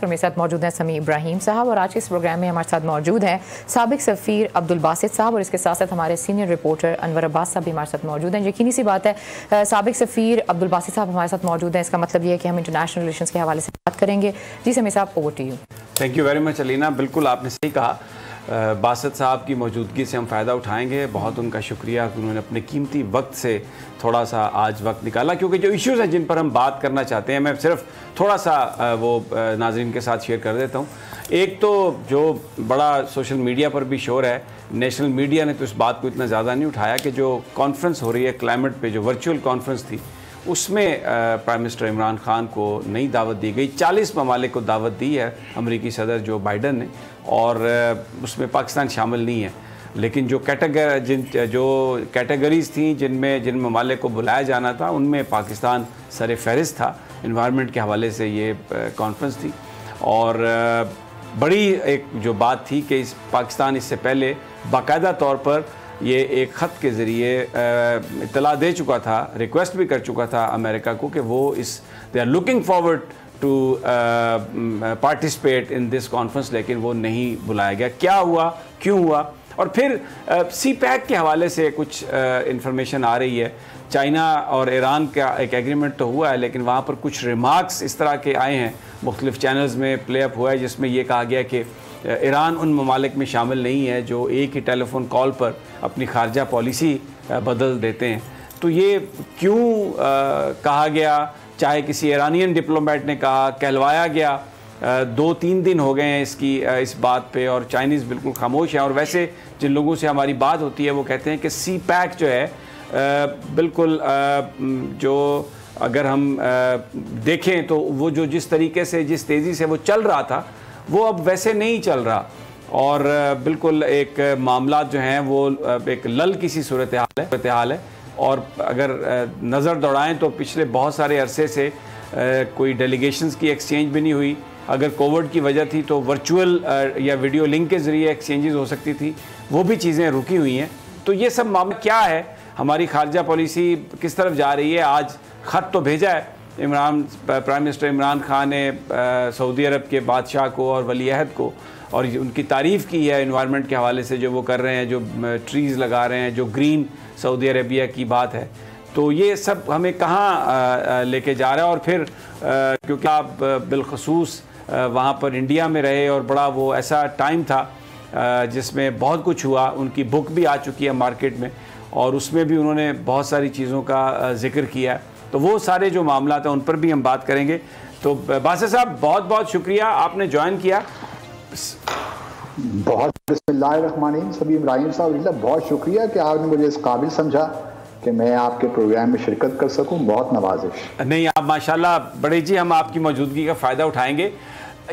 मेरे साथ मौजूद हैं समी इब्राहिम साहब और आज के इस प्रोग्राम में हमारे साथ मौजूद हैं साबिक सफ़ीर अब्दुल बासित साहब और इसके साथ साथ हमारे सीनियर रिपोर्टर अनवर अब्बास साहब भी हमारे साथ मौजूद हैं। यकीनी सी बात है साबिक सफ़ीर अब्दुल बासित साहब हमारे साथ मौजूद हैं, इसका मतलब ये है कि हम इंटरनेशनल रिलेशंस के हवाले से बात करेंगे। जी समी साहब, over to you. Thank you very much Alina. बिल्कुल आपने सही कहा, बासित साहब की मौजूदगी से हम फ़ायदा उठाएंगे। बहुत उनका शुक्रिया कि उन्होंने अपने कीमती वक्त से थोड़ा सा आज वक्त निकाला, क्योंकि जो इश्यूज़ हैं जिन पर हम बात करना चाहते हैं मैं सिर्फ थोड़ा सा वो नाज़रीन के साथ शेयर कर देता हूँ। एक तो जो बड़ा सोशल मीडिया पर भी शोर है, नेशनल मीडिया ने तो इस बात को इतना ज़्यादा नहीं उठाया कि जो कॉन्फ्रेंस हो रही है क्लाइमेट पे, जो वर्चुअल कॉन्फ्रेंस थी, उसमें प्राइम मिनिस्टर इमरान खान को नई दावत दी गई। 40 ममालिक को दावत दी है अमेरिकी सदर जो बाइडन ने, और उसमें पाकिस्तान शामिल नहीं है। लेकिन जो कैटेगरीज़ थी जिन ममालिक को बुलाया जाना था, उनमें पाकिस्तान सर फहरिस्त था। इन्वायरमेंट के हवाले से ये कॉन्फ्रेंस थी और बड़ी एक जो बात थी कि पाकिस्तान इससे पहले बाकायदा तौर पर ये एक ख़त के ज़रिए इत्तला दे चुका था, रिक्वेस्ट भी कर चुका था अमेरिका को कि वो they are looking forward to participate in this conference, लेकिन वो नहीं बुलाया गया। क्या हुआ, क्यों हुआ? और फिर सी पैक के हवाले से कुछ इंफॉर्मेशन आ रही है। चाइना और ईरान का एक एग्रीमेंट तो हुआ है, लेकिन वहाँ पर कुछ रिमार्क्स इस तरह के आए हैं, मुख्तलिफ चैनल्स में प्ले अप हुआ है, जिसमें ये कहा गया कि ईरान उन ममालिक में शामिल नहीं है जो एक ही टेलीफोन कॉल पर अपनी खारजा पॉलिसी बदल देते हैं। तो ये क्यों कहा गया? चाहे किसी ईरानियन डिप्लोमेट ने कहा, कहलवाया गया, 2-3 दिन हो गए हैं इस बात पे, और चाइनीज़ बिल्कुल खामोश है। और वैसे जिन लोगों से हमारी बात होती है वो कहते हैं कि सी पैक जो है बिल्कुल जो अगर हम देखें तो वो जो जिस तरीके से जिस तेज़ी से वो चल रहा था वो अब वैसे नहीं चल रहा, और बिल्कुल एक मामला जो हैं वो एक लल की सी सूरत हाल है। और अगर नज़र दौड़ाएं तो पिछले बहुत सारे अरसे से कोई डेलीगेशंस की एक्सचेंज भी नहीं हुई। अगर कोविड की वजह थी तो वर्चुअल या वीडियो लिंक के ज़रिए एक्सचेंजेस हो सकती थी, वो भी चीज़ें रुकी हुई हैं। तो ये सब मामला क्या है, हमारी खारजा पॉलिसी किस तरफ जा रही है? आज ख़त तो भेजा है प्राइम मिनिस्टर इमरान खान ने सऊदी अरब के बादशाह को और वली अहद को, और उनकी तारीफ़ की है इन्वायरमेंट के हवाले से जो वो कर रहे हैं, जो ट्रीज़ लगा रहे हैं, जो ग्रीन सऊदी अरेबिया की बात है। तो ये सब हमें कहाँ लेके जा रहा है? और फिर क्योंकि आप बिलखसूस वहाँ पर इंडिया में रहे और बड़ा वो ऐसा टाइम था जिसमें बहुत कुछ हुआ। उनकी बुक भी आ चुकी है मार्केट में और उसमें भी उन्होंने बहुत सारी चीज़ों का जिक्र किया है। तो वो सारे जो मामला हैं उन पर भी हम बात करेंगे। तो बासित साहब, बहुत बहुत शुक्रिया आपने ज्वाइन किया। बहुत बिस्मिल्लाहिर्रहमानिर्रहीम। सभी इब्राहिम साहब, बहुत शुक्रिया कि आपने मुझे इस काबिल समझा कि मैं आपके प्रोग्राम में शिरकत कर सकूं। बहुत नवाजिश। नहीं, आप माशाल्लाह बड़े जी, हम आपकी मौजूदगी का फ़ायदा उठाएंगे।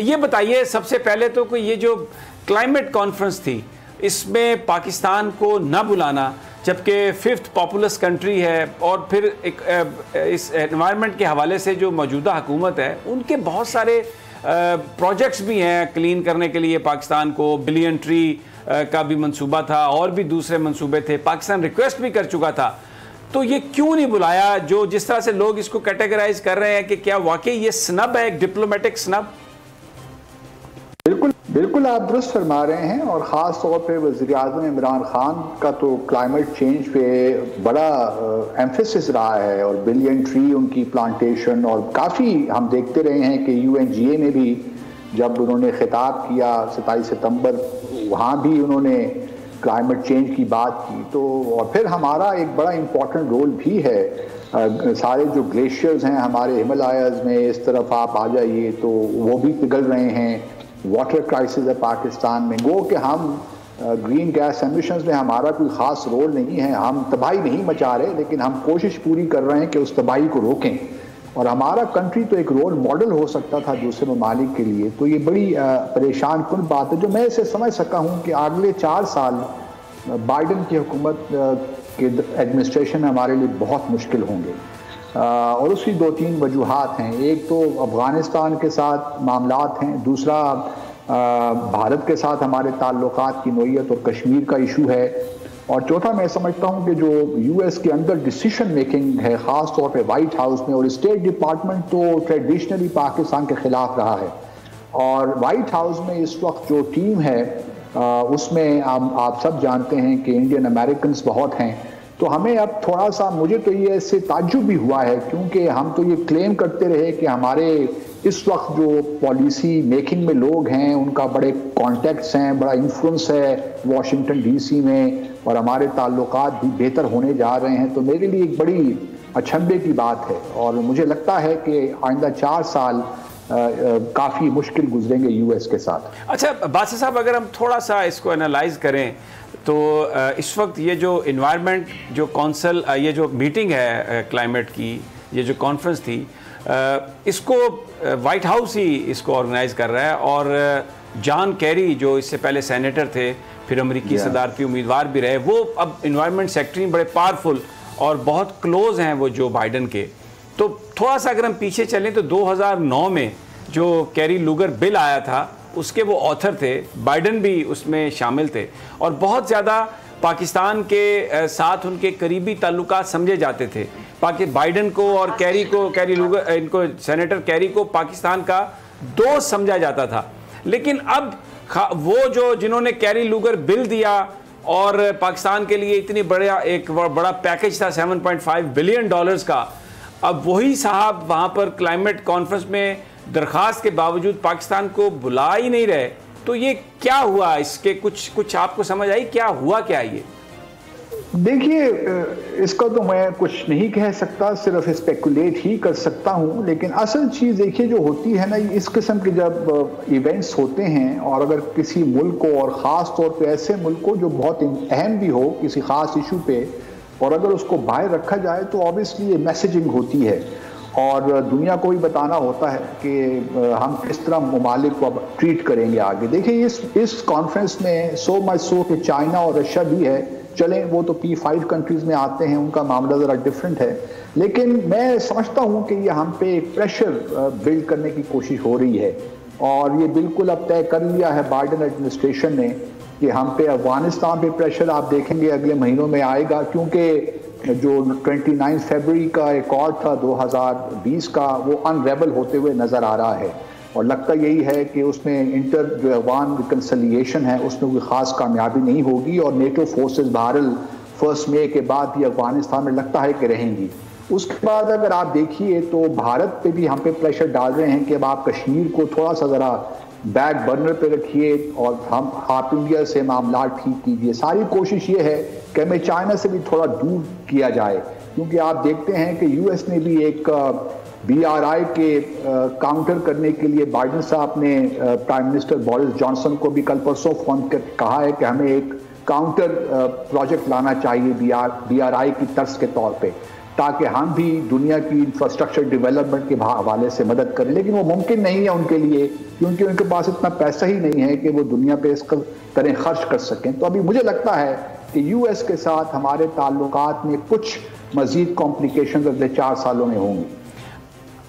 ये बताइए सबसे पहले तो कि ये जो क्लाइमेट कॉन्फ्रेंस थी, इसमें पाकिस्तान को न बुलाना, जबकि 5th पॉपुलस कंट्री है, और फिर इस एनवायरनमेंट के हवाले से जो मौजूदा हुकूमत है उनके बहुत सारे प्रोजेक्ट्स भी हैं क्लीन करने के लिए। पाकिस्तान को बिलियन ट्री का भी मंसूबा था और भी दूसरे मंसूबे थे, पाकिस्तान रिक्वेस्ट भी कर चुका था। तो ये क्यों नहीं बुलाया? जो जिस तरह से लोग इसको कैटेगराइज कर रहे हैं कि क्या वाकई ये स्नब है, एक डिप्लोमेटिक स्नब? बिल्कुल आप दुरुस्त फरमा रहे हैं। और ख़ास तौर पे वज़ीर-ए-आज़म इमरान खान का तो क्लाइमेट चेंज पे बड़ा एम्फेसिस रहा है, और बिलियन ट्री उनकी प्लांटेशन, और काफ़ी हम देखते रहे हैं कि UNGA में भी जब उन्होंने खिताब किया 27 सितंबर, वहाँ भी उन्होंने क्लाइमेट चेंज की बात की। तो और फिर हमारा एक बड़ा इम्पॉर्टेंट रोल भी है। सारे जो ग्लेशियर्स हैं हमारे हिमालयाज़ में, इस तरफ आप आ जाइए तो वो भी पिघल रहे हैं। वाटर क्राइसिस है पाकिस्तान में। गो कि हम ग्रीन गैस एमिशंस में हमारा कोई ख़ास रोल नहीं है, हम तबाही नहीं मचा रहे, लेकिन हम कोशिश पूरी कर रहे हैं कि उस तबाही को रोकें। और हमारा कंट्री तो एक रोल मॉडल हो सकता था दूसरे ममालिक के लिए। तो ये बड़ी परेशान कुन बात है, जो मैं इसे समझ सका हूँ कि अगले 4 साल बाइडन की हुकूमत के एडमिनिस्ट्रेशन हमारे लिए बहुत मुश्किल होंगे। और उसकी 2-3 वजूहात हैं। एक तो अफ़गानिस्तान के साथ मामलात हैं, दूसरा भारत के साथ हमारे ताल्लुकात की नोयत और कश्मीर का इशू है, और चौथा मैं समझता हूँ कि जो US के अंदर डिसीशन मेकिंग है, ख़ास तौर पे वाइट हाउस में, और स्टेट डिपार्टमेंट तो ट्रेडिशनली पाकिस्तान के ख़िलाफ़ रहा है। और वाइट हाउस में इस वक्त जो टीम है उसमें आप सब जानते हैं कि इंडियन अमेरिकन बहुत हैं। तो हमें अब थोड़ा सा, मुझे तो ये इससे ताज्जुब भी हुआ है, क्योंकि हम तो ये क्लेम करते रहे कि हमारे इस वक्त जो पॉलिसी मेकिंग में लोग हैं उनका बड़े कॉन्टेक्ट्स हैं, बड़ा इन्फ्लुएंस है वॉशिंगटन डीसी में, और हमारे ताल्लुकात भी बेहतर होने जा रहे हैं। तो मेरे लिए एक बड़ी अचंभे की बात है, और मुझे लगता है कि आइंदा 4 साल काफ़ी मुश्किल गुजरेंगे यूएस के साथ। अच्छा बादशाह साहब, अगर हम थोड़ा सा इसको एनालाइज करें तो इस वक्त ये जो इन्वायरमेंट जो कौंसिल, ये जो मीटिंग है क्लाइमेट की, ये जो कॉन्फ्रेंस थी, इसको वाइट हाउस ही इसको ऑर्गेनाइज कर रहा है, और जॉन कैरी जो इससे पहले सेनेटर थे, फिर अमेरिकी सदारती उम्मीदवार भी रहे, वो अब इन्वायरमेंट सेक्रेटरी बड़े पावरफुल और बहुत क्लोज हैं वो जो बाइडन के। तो थोड़ा सा अगर हम पीछे चलें तो 2009 में जो कैरी लूगर बिल आया था उसके वो ऑथर थे, बाइडन भी उसमें शामिल थे, और बहुत ज़्यादा पाकिस्तान के साथ उनके करीबी ताल्लुकात समझे जाते थे। बाइडन को और कैरी को, कैरी लूगर, इनको सेनेटर कैरी को पाकिस्तान का दोस्त समझा जाता था। लेकिन अब वो जो जिन्होंने कैरी लूगर बिल दिया और पाकिस्तान के लिए इतनी एक बड़ा पैकेज था $7.5 बिलियन का, अब वही साहब वहाँ पर क्लाइमेट कॉन्फ्रेंस में दरखास्त के बावजूद पाकिस्तान को बुला ही नहीं रहे। तो ये क्या हुआ? इसके कुछ आपको समझ आई, क्या हुआ क्या ये? देखिए, इसका तो मैं कुछ नहीं कह सकता, सिर्फ स्पेकुलेट ही कर सकता हूँ। लेकिन असल चीज़ देखिए जो होती है ना, इस किस्म के जब इवेंट्स होते हैं, और अगर किसी मुल्क को, और ख़ास तौर पे ऐसे मुल्क को जो बहुत अहम भी हो किसी ख़ास इशू पे, और अगर उसको बाहर रखा जाए तो ऑब्वियसली ये मैसेजिंग होती है, और दुनिया को भी बताना होता है कि हम किस तरह ममालिक को अब ट्रीट करेंगे आगे। देखिए इस कॉन्फ्रेंस में सो मच सो कि चाइना और रशिया भी है, चलें वो तो P5 कंट्रीज़ में आते हैं, उनका मामला ज़रा डिफरेंट है। लेकिन मैं समझता हूँ कि ये हम पे एक प्रेशर बिल्ड करने की कोशिश हो रही है, और ये बिल्कुल अब तय कर लिया है बाइडन एडमिनिस्ट्रेशन ने कि हम पे अफगानिस्तान पे प्रेशर आप देखेंगे अगले महीनों में आएगा, क्योंकि जो 29 फरवरी का रिकॉर्ड था 2020 का, वो अनरेबल होते हुए नज़र आ रहा है, और लगता यही है कि उसमें जो अफगान रिकन्सिलिएशन है उसमें कोई ख़ास कामयाबी नहीं होगी, और नेटो फोर्सेस बहरहाल 1 मई के बाद भी अफगानिस्तान में लगता है कि रहेंगी। उसके बाद अगर आप देखिए तो भारत पे भी हम पे प्रेशर डाल रहे हैं कि अब आप कश्मीर को थोड़ा सा ज़रा बैक बर्नर पे रखिए, और आप इंडिया से मामला ठीक कीजिए। सारी कोशिश ये है कि हमें चाइना से भी थोड़ा दूर किया जाए, क्योंकि आप देखते हैं कि यूएस ने भी एक BRI के काउंटर करने के लिए बाइडन साहब ने प्राइम मिनिस्टर बोरिस जॉनसन को भी कल परसों फोन कर कहा है कि हमें एक काउंटर प्रोजेक्ट लाना चाहिए BRI की तर्ज के तौर पे, ताकि हम भी दुनिया की इंफ्रास्ट्रक्चर डेवलपमेंट के हवाले से मदद करें। लेकिन वो मुमकिन नहीं है उनके लिए, क्योंकि उनके पास इतना पैसा ही नहीं है कि वो दुनिया पे इस तरह खर्च कर सकें। तो अभी मुझे लगता है कि यूएस के साथ हमारे ताल्लुकात में कुछ मजीद कॉम्प्लिकेशन अगले 4 सालों में होंगी।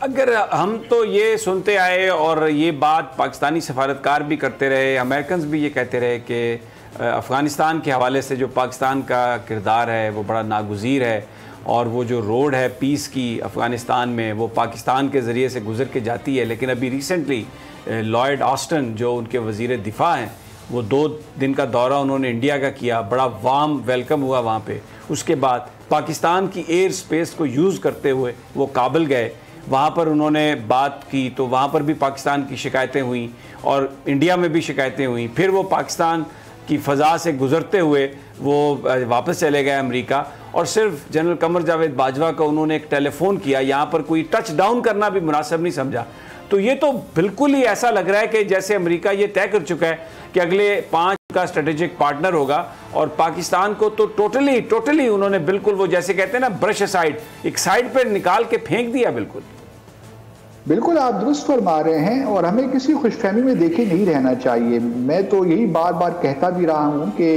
अगर हम तो ये सुनते आए और ये बात पाकिस्तानी सफारतकार भी करते रहे, अमेरिकन भी ये कहते रहे कि अफ़गानिस्तान के हवाले से जो पाकिस्तान का किरदार है वो बड़ा नागुज़ीर है, और वो जो रोड है पीस की अफ़गानिस्तान में वो पाकिस्तान के ज़रिए से गुज़र के जाती है। लेकिन अभी रिसेंटली लॉयड ऑस्टन जो उनके वज़ीर दिफ़ा हैं, वो 2 दिन का दौरा उन्होंने इंडिया का किया, बड़ा वार्म वेलकम हुआ वहाँ पे। उसके बाद पाकिस्तान की एयर स्पेस को यूज़ करते हुए वो काबुल गए, वहाँ पर उन्होंने बात की, तो वहाँ पर भी पाकिस्तान की शिकायतें हुई और इंडिया में भी शिकायतें हुई। फिर वो पाकिस्तान की फ़ज़ा से गुज़रते हुए वो वापस चले गए अमेरिका, और सिर्फ जनरल कमर जावेद बाजवा का उन्होंने एक टेलीफोन किया, यहाँ पर कोई टच डाउन करना भी मुनासिब नहीं समझा। तो ये तो बिल्कुल ही ऐसा लग रहा है कि जैसे अमेरिका ये तय कर चुका है कि अगले 5 का स्ट्रेटेजिक पार्टनर होगा, और पाकिस्तान को तो टोटली उन्होंने बिल्कुल वो जैसे कहते हैं ना ब्रश साइड, एक साइड पर निकाल के फेंक दिया। बिल्कुल आप दुरुस्त फरमा रहे हैं, और हमें किसी खुशफहमी में देखे नहीं रहना चाहिए। मैं तो यही बार बार कहता भी रहा हूँ कि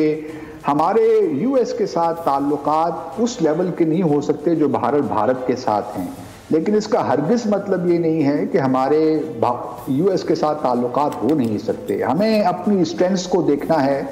हमारे यूएस के साथ ताल्लुकात उस लेवल के नहीं हो सकते जो भारत के साथ हैं, लेकिन इसका हरगिज़ मतलब ये नहीं है कि हमारे यूएस के साथ ताल्लुकात हो नहीं सकते। हमें अपनी स्ट्रेंथ्स को देखना है,